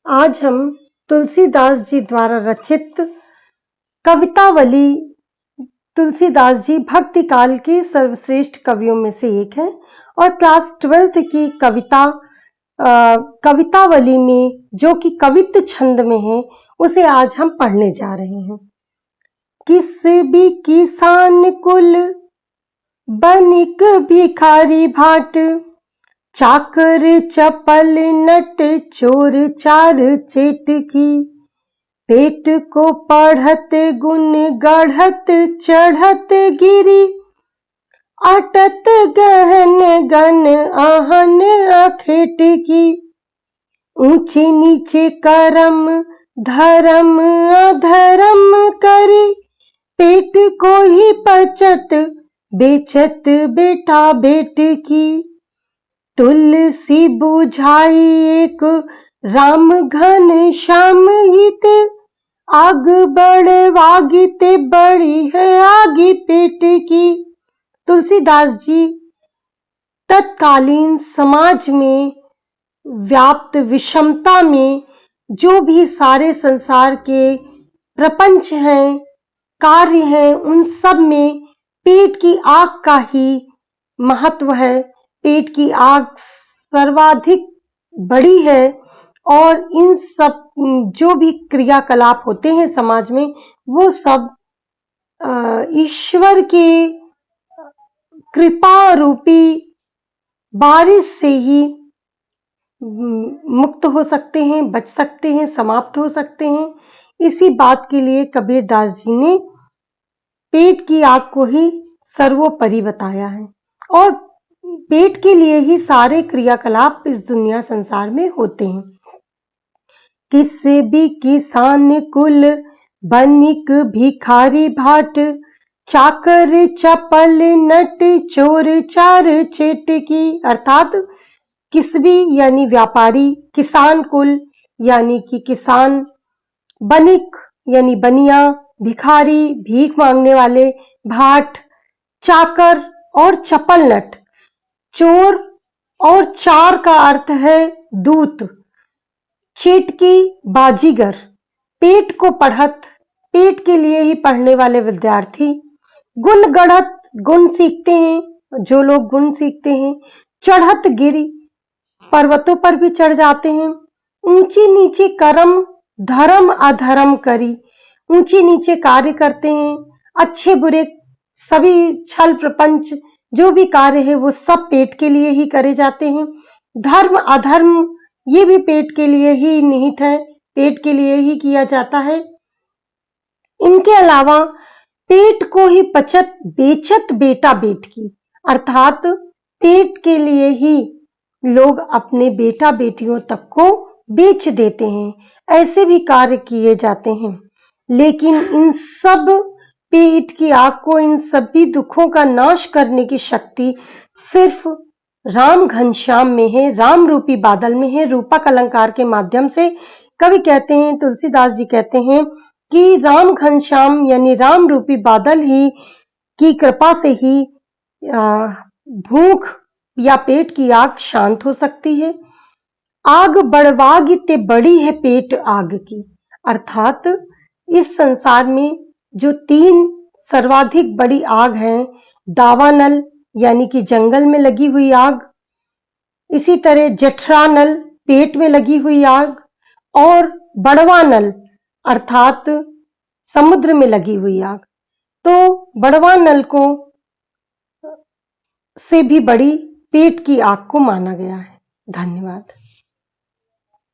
आज हम तुलसीदास जी द्वारा रचित कवितावली। तुलसीदास जी भक्ति काल के सर्वश्रेष्ठ कवियों में से एक हैं और क्लास 12th की कवितावली में जो कि कवित्व छंद में है उसे आज हम पढ़ने जा रहे हैं। किस भी किसान कुल बनिक भिखारी भाट, चाकर चपल नट चोर चार चेटकी, पेट को पढ़त गुण गढ़त चढ़त गिरी, अटत गहन गन आहन अखेट की, ऊंचे नीचे करम धर्म अधर्म करी, पेट को ही पचत बेचत बेटा बेट की, तुलसी बुझाई एक राम घन श्याम हित, आग बढ़े वागिते बड़ी है आगी पेट की। तुलसीदास जी तत्कालीन समाज में व्याप्त विषमता में जो भी सारे संसार के प्रपंच हैं, कार्य हैं, उन सब में पेट की आग का ही महत्व है। पेट की आग सर्वाधिक बड़ी है और इन सब जो भी क्रियाकलाप होते हैं समाज में वो सब ईश्वर के कृपा रूपी बारिश से ही मुक्त हो सकते हैं, बच सकते हैं, समाप्त हो सकते हैं। इसी बात के लिए कबीरदास जी ने पेट की आग को ही सर्वोपरि बताया है और पेट के लिए ही सारे क्रियाकलाप इस दुनिया संसार में होते हैं। किस भी किसान कुल बनिक भिखारी भाट, चाकर चपल नट चोर चार चेटकी, अर्थात किसबी यानी व्यापारी, किसान कुल यानी कि किसान, बनिक यानी बनिया, भिखारी भीख मांगने वाले, भाट चाकर और चपल नट, चोर और चार का अर्थ है दूत, चेटकी बाजीगर, पेट को पढ़त, पेट के लिए ही पढ़ने वाले विद्यार्थी, गुण गढ़त गुण सीखते हैं जो लोग गुण सीखते हैं, चढ़त गिरी पर्वतों पर भी चढ़ जाते हैं, ऊंची नीचे कर्म धर्म अधर्म करी, ऊंचे नीचे कार्य करते हैं, अच्छे बुरे सभी छल प्रपंच जो भी कार्य है वो सब पेट के लिए ही करे जाते हैं। धर्म अधर्म ये भी पेट के लिए ही निहित है, पेट के लिए ही किया जाता है। इनके अलावा पेट को ही पचत बेचत बेटा बेट की, अर्थात पेट के लिए ही लोग अपने बेटा बेटियों तक को बेच देते हैं, ऐसे भी कार्य किए जाते हैं। लेकिन इन सब पेट की आग को, इन सभी दुखों का नाश करने की शक्ति सिर्फ राम घनश्याम में है, राम रूपी बादल में है। रूपक अलंकार के माध्यम से कवि कहते हैं, तुलसीदास जी कहते हैं कि राम घनश्याम यानी राम रूपी बादल ही की कृपा से ही भूख या पेट की आग शांत हो सकती है। आग बढ़वागी ते बड़ी है पेट आग की, अर्थात इस संसार में जो 3 सर्वाधिक बड़ी आग हैं, दावानल यानी कि जंगल में लगी हुई आग, इसी तरह जठरानल पेट में लगी हुई आग और बड़वानल अर्थात समुद्र में लगी हुई आग। तो बड़वानल को से भी बड़ी पेट की आग को माना गया है। धन्यवाद।